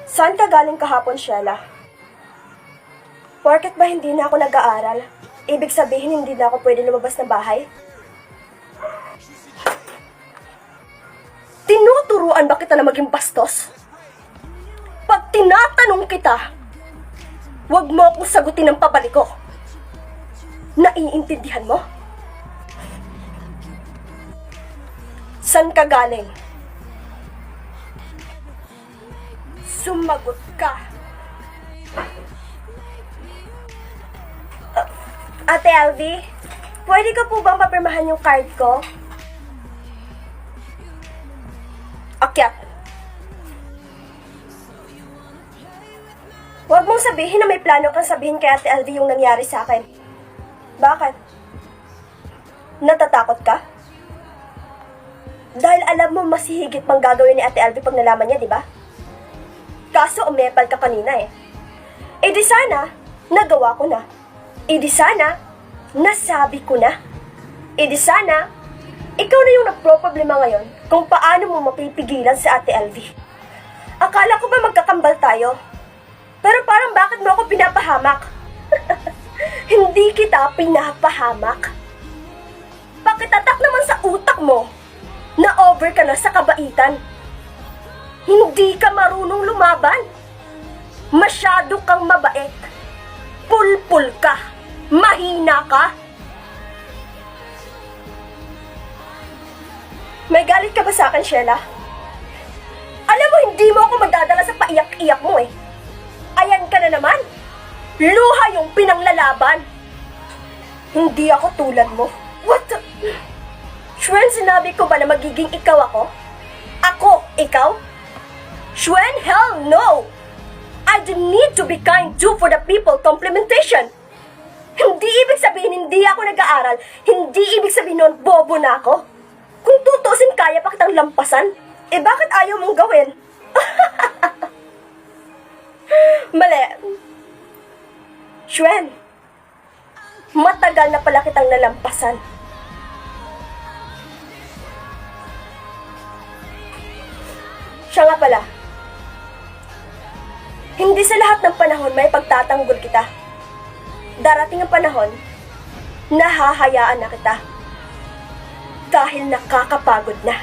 Saan ka galing kahapon, Sheila? Porket ba hindi na ako nag-aaral, ibig sabihin hindi na ako pwede lumabas ng bahay? Tinuturuan ba kita na maging bastos? Pag tinatanong kita, huwag mo akong sagutin ng pabaliko. Naiintindihan mo? San ka galing? Sumagot ka. Ate Alvi, pwede ko po bang papirmahan yung card ko? Akyat. Huwag mong sabihin na may plano kang sabihin kay Ate Alvi yung nangyari sa akin. Bakit? Natatakot ka? Dahil alam mo mas higit pang gagawin ni Ate Alvi pag nalaman niya, di ba? Kaso umepal ka kanina eh. E di sana, nagawa ko na. E di sana, nasabi ko na. E di sana, ikaw na yung nagproproblema ngayon kung paano mo mapipigilan sa Ate Alvi. Akala ko ba magkakambal tayo? Pero parang bakit mo ako pinapahamak? Hindi kita pinapahamak. Pakitatak naman sa utak mo na over ka na sa kabaitan. Hindi ka marunong lumaban. Masyado kang mabait. Pulpul ka. Mahina ka. May galit ka ba sa akin, Sheila? Alam mo, hindi mo ako madadala sa paiyak-iyak mo eh. Ayan ka na naman. Luha yung pinanglalaban. Hindi ako tulad mo. What the... Shwen, sinabi ko ba na magiging ikaw ako? Ako, ikaw? Shwen, hell no! I don't need to be kind to for the people complementation. Hindi ibig sabihin hindi ako nag-aaral. Hindi ibig sabihin nun bobo na ako. Kung tutusin kaya pa kitang lampasan, eh bakit ayaw mong gawin? Mali. Shwen, matagal na pala kitang nalampasan. Siya nga pala, hindi sa lahat ng panahon may pagtatanggol kita. Darating ang panahon, nahahayaan na kita. Dahil nakakapagod na.